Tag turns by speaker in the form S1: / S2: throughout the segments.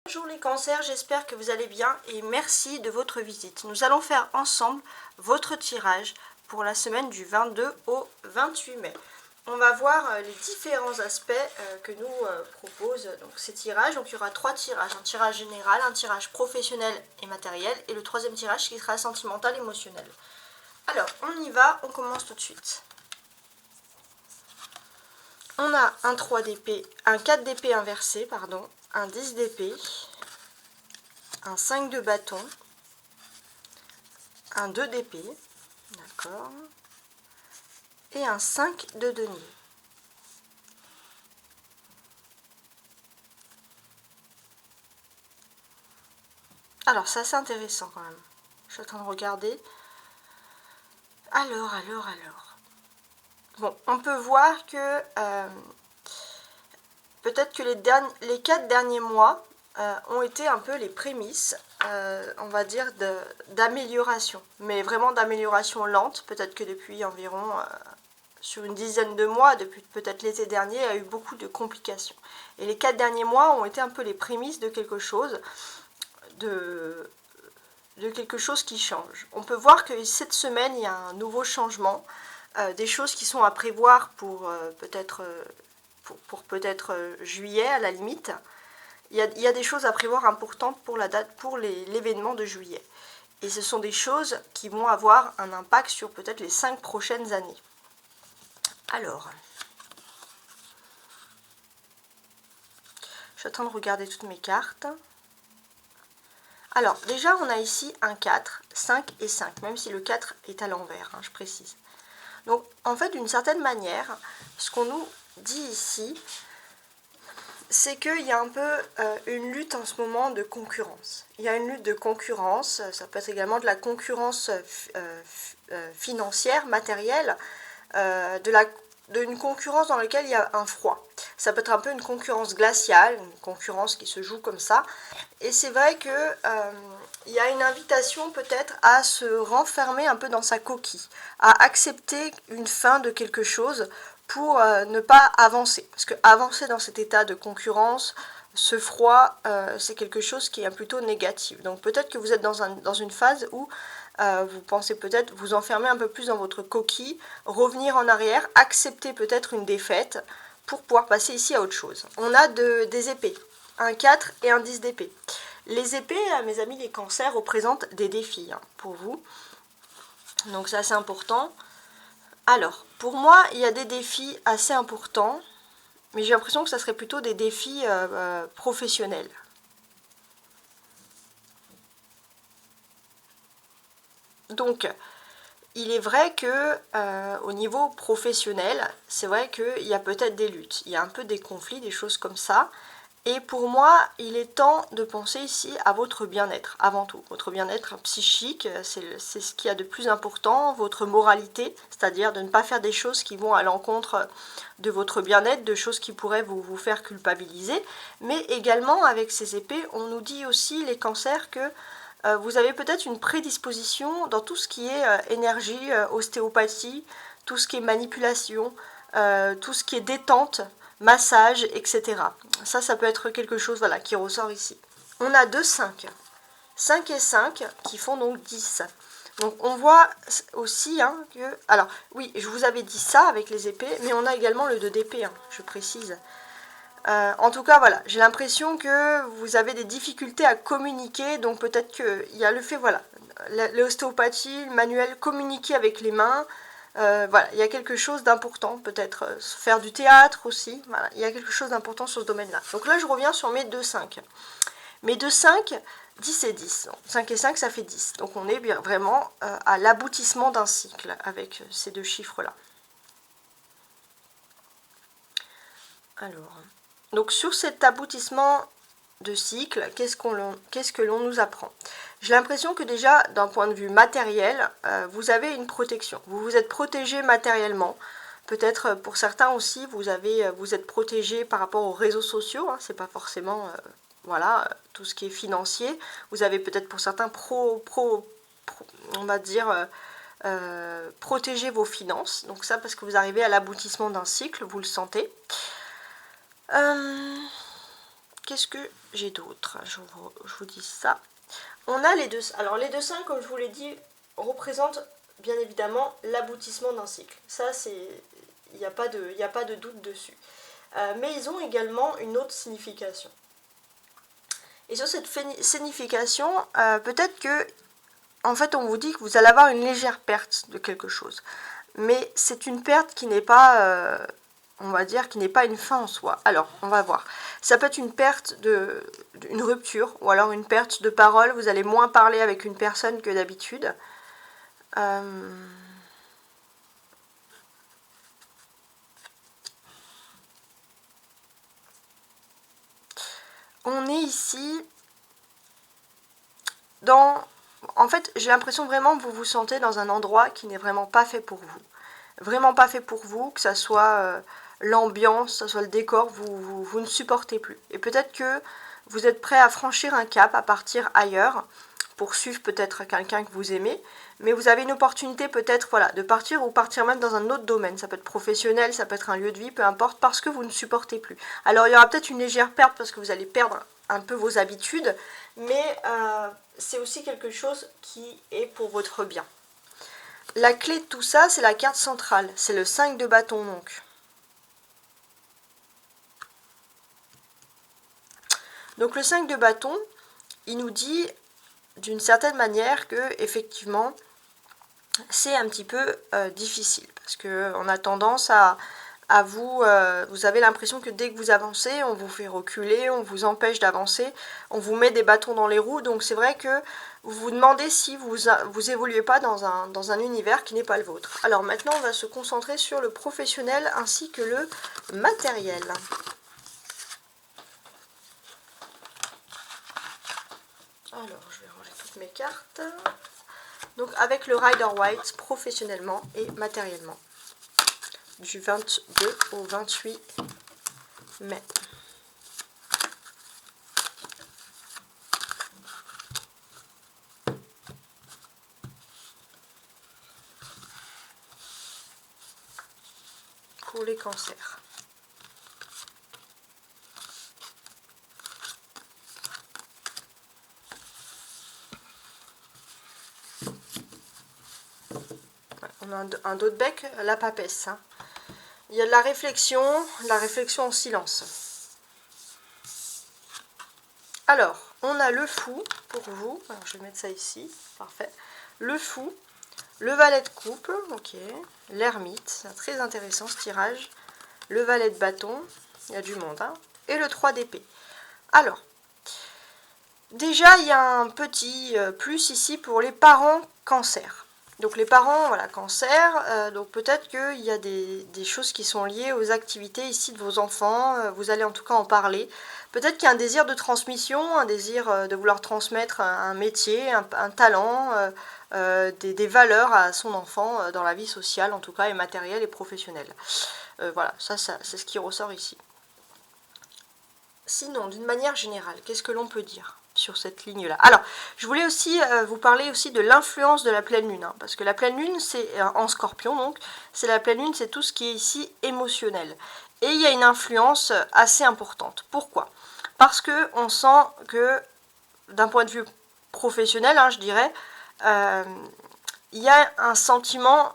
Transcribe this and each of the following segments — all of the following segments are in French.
S1: Bonjour les cancers, j'espère que vous allez bien et merci de votre visite. Nous allons faire ensemble votre tirage pour la semaine du 22 au 28 mai. On va voir les différents aspects que nous proposent donc, ces tirages. Donc il y aura 3 tirages, un tirage général, un tirage professionnel et matériel et le troisième tirage qui sera sentimental et émotionnel. Alors on y va, on commence tout de suite. On a un 3 d'épée, un 4 d'épée inversé, pardon, un 10 d'épée, un 5 de bâton, un 2 d'épée, d'accord, et un 5 de denier. Alors, c'est assez intéressant quand même. Je suis en train de regarder. Alors. Bon, on peut voir que peut-être que les 4 derniers mois ont été un peu les prémices, on va dire, d'amélioration. Mais vraiment d'amélioration lente. Peut-être que depuis environ, sur une dizaine de mois, depuis peut-être l'été dernier, il y a eu beaucoup de complications. Et les 4 derniers mois ont été un peu les prémices de quelque chose, de quelque chose qui change. On peut voir que cette semaine, il y a un nouveau changement, des choses qui sont à prévoir pour peut-être juillet à la limite. Il y a des choses à prévoir importantes pour la date, pour l'événement de juillet. Et ce sont des choses qui vont avoir un impact sur peut-être les 5 prochaines années. Alors, je suis en train de regarder toutes mes cartes. Alors, déjà, on a ici un 4, 5 et 5, même si le 4 est à l'envers, je précise. Donc, en fait, d'une certaine manière, ce qu'on nous dit ici, c'est qu'il y a un peu une lutte en ce moment de concurrence. Il y a une lutte de concurrence, ça peut être également de la concurrence financière, matérielle, d'une concurrence dans laquelle il y a un froid. Ça peut être un peu une concurrence glaciale, une concurrence qui se joue comme ça. Et c'est vrai que il y a une invitation peut-être à se renfermer un peu dans sa coquille, à accepter une fin de quelque chose pour ne pas avancer. Parce que avancer dans cet état de concurrence, ce froid, c'est quelque chose qui est plutôt négatif. Donc peut-être que vous êtes dans une phase où vous pensez peut-être vous enfermer un peu plus dans votre coquille, revenir en arrière, accepter peut-être une défaite pour pouvoir passer ici à autre chose. On a des épées, un 4 et un 10 d'épée. Les épées, mes amis les cancers, représentent des défis pour vous. Donc c'est assez important. Alors, pour moi, il y a des défis assez importants, mais j'ai l'impression que ça serait plutôt des défis professionnels. Donc, il est vrai que au niveau professionnel, c'est vrai qu'il y a peut-être des luttes, il y a un peu des conflits, des choses comme ça. Et pour moi, il est temps de penser ici à votre bien-être, avant tout. Votre bien-être psychique, c'est ce qu'il y a de plus important, votre moralité, c'est-à-dire de ne pas faire des choses qui vont à l'encontre de votre bien-être, de choses qui pourraient vous faire culpabiliser. Mais également, avec ces épées, on nous dit aussi, les cancers, que vous avez peut-être une prédisposition dans tout ce qui est énergie, ostéopathie, tout ce qui est manipulation, tout ce qui est détente, massage, etc. Ça peut être quelque chose voilà, qui ressort ici. On a 2 5. 5 et 5 qui font donc 10. Donc on voit aussi que... Alors oui, je vous avais dit ça avec les épées, mais on a également le 2 d'épée, je précise. En tout cas, voilà, j'ai l'impression que vous avez des difficultés à communiquer, donc peut-être qu'il y a le fait, voilà, l'ostéopathie, le manuel, communiquer avec les mains, voilà, il y a quelque chose d'important, peut-être faire du théâtre aussi, voilà, il y a quelque chose d'important sur ce domaine-là. Donc là, je reviens sur mes 2-5. Mes 2-5, 10 et 10. Donc 5 et 5, ça fait 10. Donc on est bien vraiment à l'aboutissement d'un cycle avec ces deux chiffres-là. Alors, donc sur cet aboutissement de cycle, qu'est-ce que l'on nous apprend? J'ai l'impression que déjà, d'un point de vue matériel, vous avez une protection. Vous vous êtes protégé matériellement. Peut-être pour certains aussi, vous êtes protégé par rapport aux réseaux sociaux. C'est pas forcément voilà, tout ce qui est financier. Vous avez peut-être pour certains on va dire, protégé vos finances. Donc ça, parce que vous arrivez à l'aboutissement d'un cycle, vous le sentez. qu'est-ce que j'ai d'autre? Je vous dis ça. On a les deux. Alors les 2-5, comme je vous l'ai dit, représentent bien évidemment l'aboutissement d'un cycle. Ça, il n'y a pas de doute dessus. Mais ils ont également une autre signification. Et sur cette signification, peut-être que, en fait, on vous dit que vous allez avoir une légère perte de quelque chose. Mais c'est une perte qui n'est pas, on va dire, qui n'est pas une fin en soi. Alors, on va voir. Ça peut être une perte une rupture, ou alors une perte de parole. Vous allez moins parler avec une personne que d'habitude. On est ici dans... En fait, j'ai l'impression vraiment que vous vous sentez dans un endroit qui n'est vraiment pas fait pour vous. Vraiment pas fait pour vous, que ça soit l'ambiance, que ça soit le décor, vous ne supportez plus. Et peut-être que vous êtes prêt à franchir un cap, à partir ailleurs, pour suivre peut-être quelqu'un que vous aimez, mais vous avez une opportunité peut-être voilà, de partir ou partir même dans un autre domaine. Ça peut être professionnel, ça peut être un lieu de vie, peu importe, parce que vous ne supportez plus. Alors il y aura peut-être une légère perte parce que vous allez perdre un peu vos habitudes, mais c'est aussi quelque chose qui est pour votre bien. La clé de tout ça, c'est la carte centrale, c'est le 5 de bâton donc. Donc le 5 de bâton, il nous dit d'une certaine manière que effectivement c'est un petit peu difficile parce qu'on a tendance à vous avez l'impression que dès que vous avancez, on vous fait reculer, on vous empêche d'avancer, on vous met des bâtons dans les roues, donc c'est vrai que vous vous demandez si vous évoluez pas dans un univers qui n'est pas le vôtre. Alors maintenant, on va se concentrer sur le professionnel ainsi que le matériel. Alors, je vais ranger toutes mes cartes. Donc avec le Rider White, professionnellement et matériellement. Du 22 au 28 mai. Pour les cancers. On a un dos de bec, la papesse. Hein. Il y a de la réflexion en silence. Alors, on a le fou pour vous. Alors, je vais mettre ça ici. Parfait. Le fou, le valet de coupe, ok. L'ermite, c'est très intéressant ce tirage. Le valet de bâton, il y a du monde. Hein. Et le 3 d'épée. Alors, déjà, il y a un petit plus ici pour les parents cancer. Donc les parents, voilà, cancer, donc peut-être qu'il y a des choses qui sont liées aux activités ici de vos enfants, vous allez en tout cas en parler. Peut-être qu'il y a un désir de transmission, un désir de vouloir transmettre un métier, un talent, des valeurs à son enfant dans la vie sociale en tout cas, et matérielle et professionnelle. Voilà, ça c'est ce qui ressort ici. Sinon, d'une manière générale, qu'est-ce que l'on peut dire sur cette ligne-là? Alors, je voulais aussi vous parler aussi de l'influence de la pleine lune, hein, parce que la pleine lune, c'est en scorpion, donc, c'est la pleine lune, c'est tout ce qui est ici émotionnel. Et il y a une influence assez importante. Pourquoi? Parce que on sent que, d'un point de vue professionnel, hein, je dirais, il y a un sentiment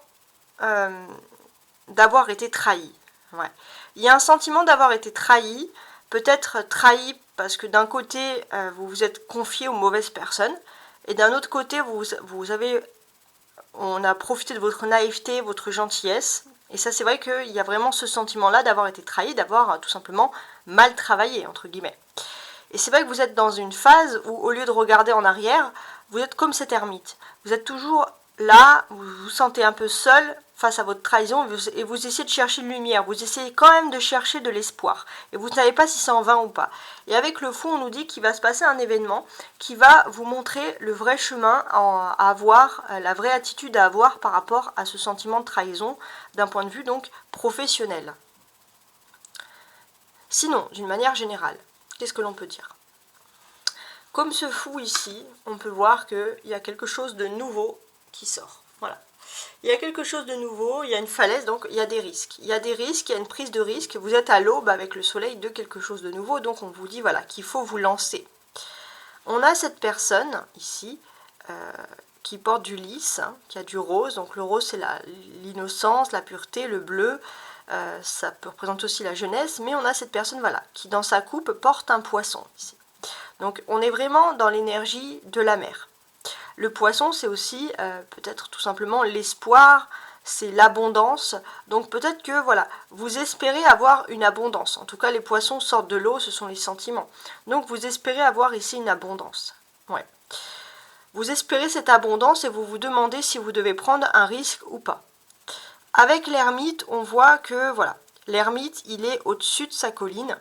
S1: d'avoir été trahi. Ouais. Il y a un sentiment d'avoir été trahi, peut-être trahi parce que d'un côté, vous vous êtes confié aux mauvaises personnes, et d'un autre côté, on a profité de votre naïveté, votre gentillesse, et ça c'est vrai qu'il y a vraiment ce sentiment-là d'avoir été trahi, d'avoir tout simplement mal travaillé, entre guillemets. Et c'est vrai que vous êtes dans une phase où, au lieu de regarder en arrière, vous êtes comme cet ermite. Vous êtes toujours là, vous vous sentez un peu seul face à votre trahison et vous essayez de chercher une lumière. Vous essayez quand même de chercher de l'espoir. Et vous ne savez pas si c'est en vain ou pas. Et avec le fou, on nous dit qu'il va se passer un événement qui va vous montrer le vrai chemin à avoir, la vraie attitude à avoir par rapport à ce sentiment de trahison d'un point de vue donc professionnel. Sinon, d'une manière générale, qu'est-ce que l'on peut dire? Comme ce fou ici, on peut voir qu'il y a quelque chose de nouveau qui sort. Voilà. Il y a quelque chose de nouveau, il y a une falaise, donc il y a des risques. Il y a des risques, il y a une prise de risque. Vous êtes à l'aube avec le soleil de quelque chose de nouveau, donc on vous dit voilà qu'il faut vous lancer. On a cette personne ici qui porte du lys, hein, qui a du rose. Donc le rose c'est l'innocence, la pureté, le bleu. Ça peut représenter aussi la jeunesse, mais on a cette personne voilà qui dans sa coupe porte un poisson ici. Donc on est vraiment dans l'énergie de la mer. Le poisson c'est aussi peut-être tout simplement l'espoir, c'est l'abondance. Donc peut-être que voilà, vous espérez avoir une abondance. En tout cas les poissons sortent de l'eau, ce sont les sentiments. Donc vous espérez avoir ici une abondance. Ouais. Vous espérez cette abondance et vous vous demandez si vous devez prendre un risque ou pas. Avec l'ermite, on voit que voilà, l'ermite, il est au-dessus de sa colline.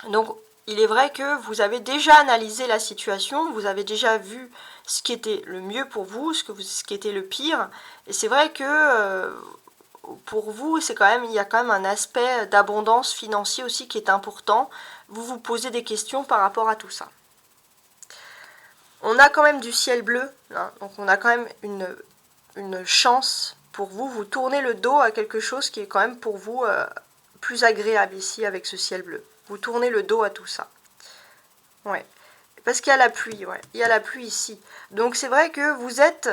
S1: Donc, il est vrai que vous avez déjà analysé la situation, vous avez déjà vu ce qui était le mieux pour vous, ce qui était le pire. Et c'est vrai que pour vous, il y a quand même un aspect d'abondance financière aussi qui est important. Vous vous posez des questions par rapport à tout ça. On a quand même du ciel bleu, hein, donc on a quand même une chance pour vous. Vous tournez le dos à quelque chose qui est quand même pour vous plus agréable ici avec ce ciel bleu. Vous tournez le dos à tout ça. Ouais. Parce qu'il y a la pluie, ouais. Il y a la pluie ici. Donc c'est vrai que vous êtes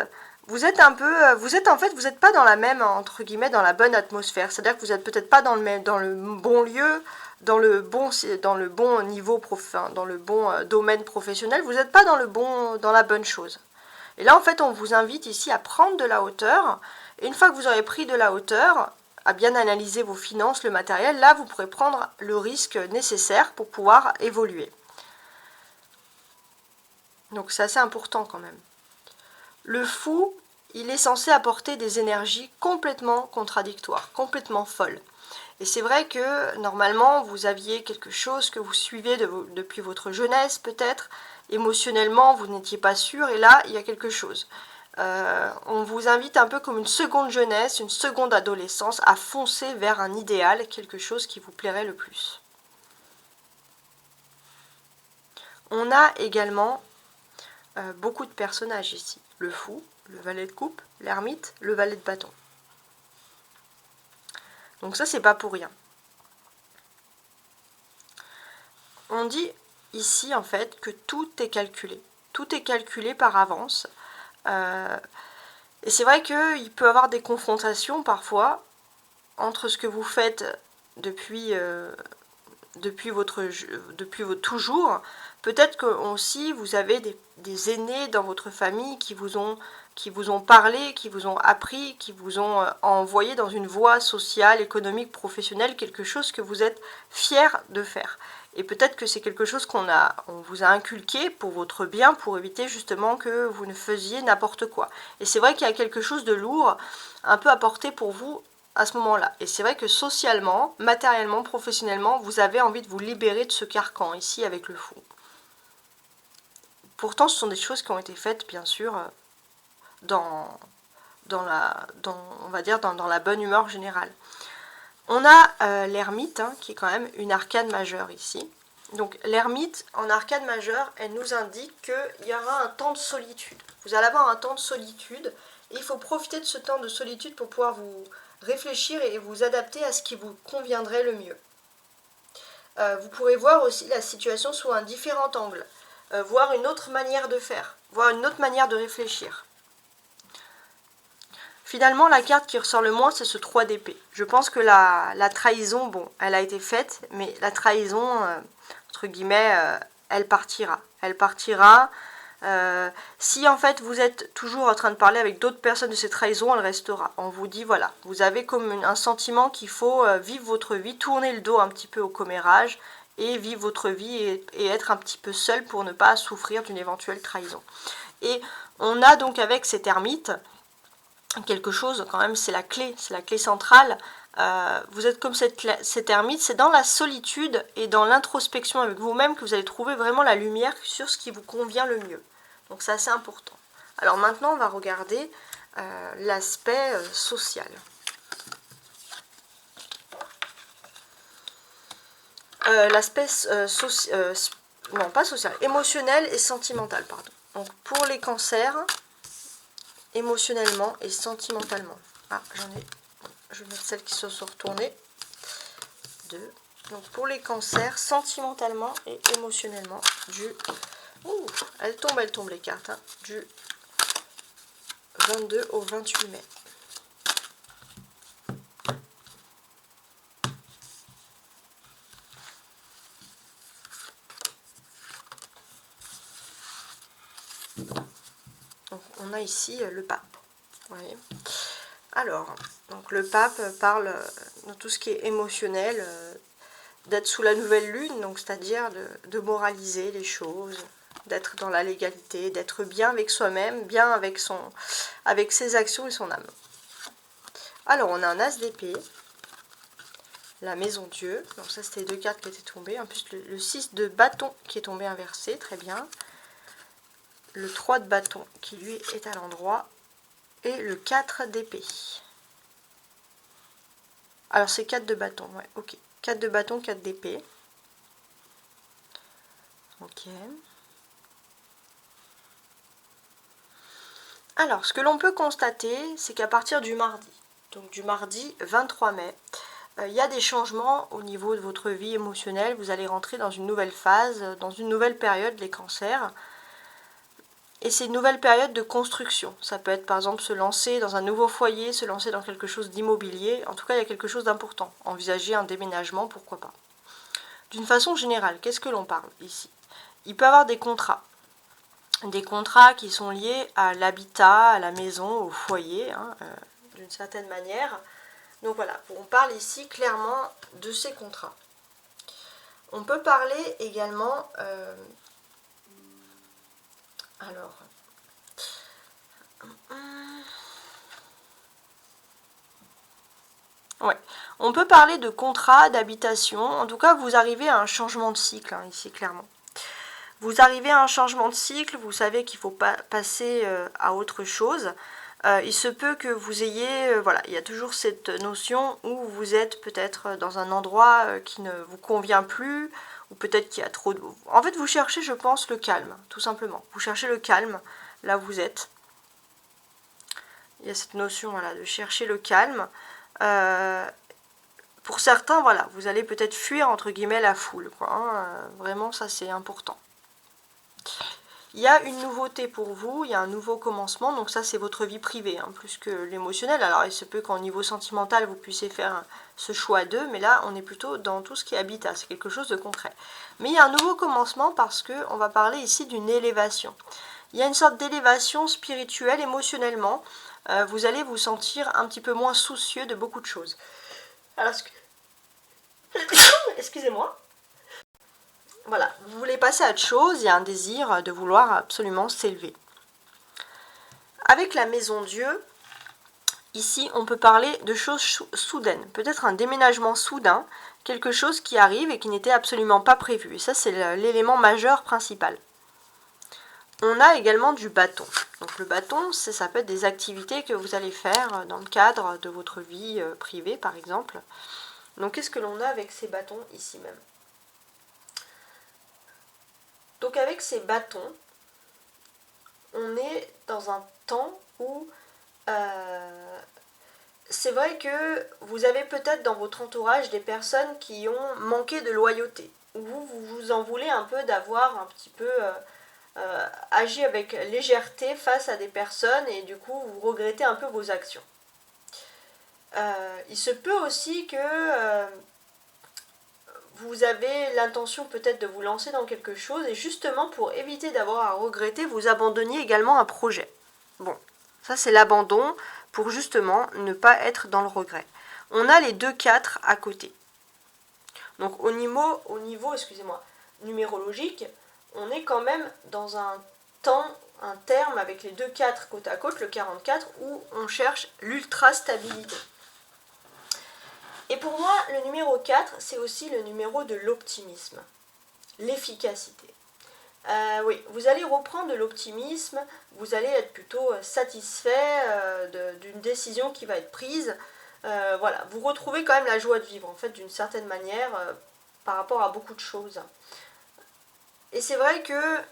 S1: un peu, vous n'êtes pas dans la même, entre guillemets, dans la bonne atmosphère. C'est-à-dire que vous n'êtes peut-être pas dans le bon lieu, dans le bon niveau, dans le bon domaine professionnel. Vous n'êtes pas dans la bonne chose. Et là, en fait, on vous invite ici à prendre de la hauteur. Et une fois que vous aurez pris de la hauteur, à bien analyser vos finances, le matériel, là, vous pourrez prendre le risque nécessaire pour pouvoir évoluer. Donc c'est assez important quand même. Le fou, il est censé apporter des énergies complètement contradictoires, complètement folles. Et c'est vrai que normalement, vous aviez quelque chose que vous suivez depuis votre jeunesse peut-être. Émotionnellement, vous n'étiez pas sûr. Et là, il y a quelque chose. On vous invite un peu comme une seconde jeunesse, une seconde adolescence, à foncer vers un idéal, quelque chose qui vous plairait le plus. On a également beaucoup de personnages ici. Le fou, le valet de coupe, l'ermite, le valet de bâton. Donc ça, c'est pas pour rien. On dit ici, en fait, que tout est calculé. Tout est calculé par avance. Et c'est vrai qu'il peut y avoir des confrontations, parfois, entre ce que vous faites depuis votre toujours. Peut-être que aussi vous avez des aînés dans votre famille qui vous ont parlé, qui vous ont appris, qui vous ont envoyé dans une voie sociale, économique, professionnelle, quelque chose que vous êtes fier de faire. Et peut-être que c'est quelque chose on vous a inculqué pour votre bien, pour éviter justement que vous ne faisiez n'importe quoi. Et c'est vrai qu'il y a quelque chose de lourd, un peu à porter pour vous à ce moment-là. Et c'est vrai que socialement, matériellement, professionnellement, vous avez envie de vous libérer de ce carcan ici avec le fou. Pourtant, ce sont des choses qui ont été faites, bien sûr, dans la bonne humeur générale. On a l'ermite, hein, qui est quand même une arcane majeure ici. Donc l'ermite, en arcane majeure, elle nous indique qu'il y aura un temps de solitude. Vous allez avoir un temps de solitude, et il faut profiter de ce temps de solitude pour pouvoir vous réfléchir et vous adapter à ce qui vous conviendrait le mieux. Vous pourrez voir aussi la situation sous un différent angle, voir une autre manière de faire, voir une autre manière de réfléchir. Finalement, la carte qui ressort le moins, c'est ce 3 d'épée. Je pense que la trahison, bon, elle a été faite, mais la trahison, entre guillemets, elle partira. Elle partira. Si en fait vous êtes toujours en train de parler avec d'autres personnes de cette trahison, elle restera. On vous dit voilà, vous avez comme un sentiment qu'il faut vivre votre vie, tourner le dos un petit peu au commérage et vivre votre vie et être un petit peu seul pour ne pas souffrir d'une éventuelle trahison. Et on a donc avec cet ermite quelque chose quand même, c'est la clé centrale. Vous êtes comme cet ermite, c'est dans la solitude et dans l'introspection avec vous-même que vous allez trouver vraiment la lumière sur ce qui vous convient le mieux. Donc c'est assez important. Alors maintenant, on va regarder l'aspect social. L'aspect non pas social, émotionnel et sentimental, pardon. Donc pour les cancers émotionnellement et sentimentalement. Ah, je vais mettre celles qui se sont retournées. 2. Donc pour les cancers, sentimentalement et émotionnellement, ouh, elles tombent les cartes, hein, du 22 au 28 mai. Donc on a ici le pape. Vous voyez. Alors, donc le pape parle de tout ce qui est émotionnel, d'être sous la nouvelle lune, donc c'est-à-dire de moraliser les choses, d'être dans la légalité, d'être bien avec soi-même, bien avec ses actions et son âme. Alors on a un as d'épée, la maison Dieu, donc ça c'était les 2 cartes qui étaient tombées, en plus le 6 de bâton qui est tombé inversé, très bien, le 3 de bâton qui lui est à l'endroit, et le 4 d'épée. Alors c'est 4 de bâton, ouais, ok. 4 de bâton, 4 d'épée. Ok. Alors, ce que l'on peut constater, c'est qu'à partir du mardi, donc du mardi 23 mai, il y a des changements au niveau de votre vie émotionnelle. Vous allez rentrer dans une nouvelle phase, dans une nouvelle période, les cancers. Et c'est une nouvelle période de construction. Ça peut être par exemple se lancer dans un nouveau foyer, se lancer dans quelque chose d'immobilier. En tout cas, il y a quelque chose d'important. Envisager un déménagement, pourquoi pas. D'une façon générale, qu'est-ce que l'on parle ici? Il peut y avoir des contrats. Des contrats qui sont liés à l'habitat, à la maison, au foyer, hein, d'une certaine manière. Donc voilà, on parle ici clairement de ces contrats. On peut parler également... alors... Ouais, on peut parler de contrat, d'habitation. En tout cas, vous arrivez à un changement de cycle, hein, ici, clairement. Vous arrivez à un changement de cycle, vous savez qu'il faut passer à autre chose. Il se peut que vous ayez, voilà, il y a toujours cette notion où vous êtes peut-être dans un endroit qui ne vous convient plus, ou peut-être qu'il y a trop de... En fait, vous cherchez, je pense, le calme, tout simplement. Vous cherchez le calme, là où vous êtes. Il y a cette notion, voilà, de chercher le calme. Pour certains, voilà, vous allez peut-être fuir, entre guillemets, la foule, quoi, hein. Vraiment, ça, c'est important. Il y a une nouveauté pour vous, il y a un nouveau commencement, donc ça c'est votre vie privée, hein, plus que l'émotionnel. Alors il se peut qu'au niveau sentimental vous puissiez faire ce choix à deux, mais là on est plutôt dans tout ce qui est habitat, c'est quelque chose de concret. Mais il y a un nouveau commencement parce qu'on va parler ici d'une élévation. Il y a une sorte d'élévation spirituelle, émotionnellement, vous allez vous sentir un petit peu moins soucieux de beaucoup de choses. Alors, excusez-moi. Voilà, vous voulez passer à autre chose, il y a un désir de vouloir absolument s'élever. Avec la maison Dieu, ici on peut parler de choses soudaines, peut-être un déménagement soudain, quelque chose qui arrive et qui n'était absolument pas prévu. Et ça c'est l'élément majeur principal. On a également du bâton. Donc le bâton, ça peut être des activités que vous allez faire dans le cadre de votre vie privée par exemple. Donc qu'est-ce que l'on a avec ces bâtons ici même ? Donc avec ces bâtons, on est dans un temps où c'est vrai que vous avez peut-être dans votre entourage des personnes qui ont manqué de loyauté. Ou vous en voulez un peu d'avoir un petit peu agi avec légèreté face à des personnes et du coup vous regrettez un peu vos actions. Il se peut aussi que... vous avez l'intention peut-être de vous lancer dans quelque chose et justement pour éviter d'avoir à regretter, vous abandonniez également un projet. Bon, ça c'est l'abandon pour justement ne pas être dans le regret. On a les 2-4 à côté. Donc au niveau excusez-moi, numérologique, on est quand même dans un temps, un terme avec les 2-4 côte à côte, le 44, où on cherche l'ultra-stabilité. Et pour moi, le numéro 4, c'est aussi le numéro de l'optimisme, l'efficacité. Oui, vous allez reprendre de l'optimisme, vous allez être plutôt satisfait d'une décision qui va être prise. Voilà, vous retrouvez quand même la joie de vivre, en fait, d'une certaine manière, par rapport à beaucoup de choses. Et c'est vrai que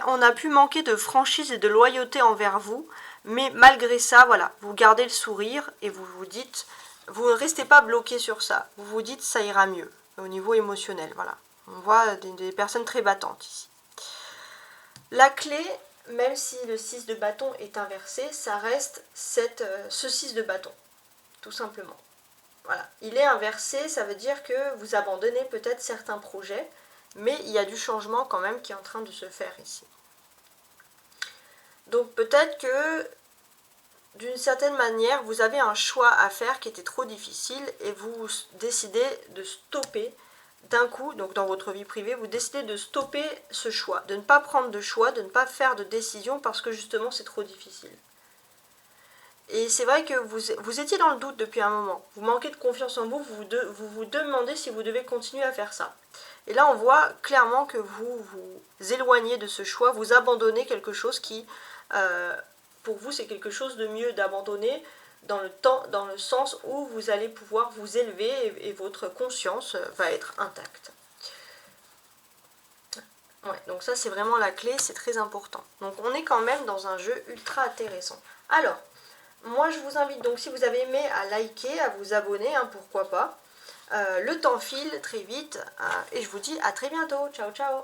S1: on a pu manquer de franchise et de loyauté envers vous, Mais malgré ça, voilà, vous gardez le sourire et vous vous dites, vous ne restez pas bloqué sur ça. Vous vous dites, ça ira mieux au niveau émotionnel. Voilà, on voit des personnes très battantes ici. La clé, même si le 6 de bâton est inversé, ça reste ce 6 de bâton, tout simplement. Voilà, il est inversé, ça veut dire que vous abandonnez peut-être certains projets, mais il y a du changement quand même qui est en train de se faire ici. Donc peut-être que d'une certaine manière, vous avez un choix à faire qui était trop difficile et vous décidez de stopper d'un coup, donc dans votre vie privée, vous décidez de stopper ce choix, de ne pas prendre de choix, de ne pas faire de décision parce que justement c'est trop difficile. Et c'est vrai que vous étiez dans le doute depuis un moment, vous manquez de confiance en vous, vous demandez si vous devez continuer à faire ça. Et là on voit clairement que vous vous éloignez de ce choix, vous abandonnez quelque chose qui, pour vous c'est quelque chose de mieux d'abandonner dans le sens où vous allez pouvoir vous élever et votre conscience va être intacte. Ouais, donc ça c'est vraiment la clé, c'est très important. Donc on est quand même dans un jeu ultra intéressant. Alors, moi je vous invite donc si vous avez aimé à liker, à vous abonner, hein, pourquoi pas. Le temps file très vite et je vous dis à très bientôt. Ciao ciao.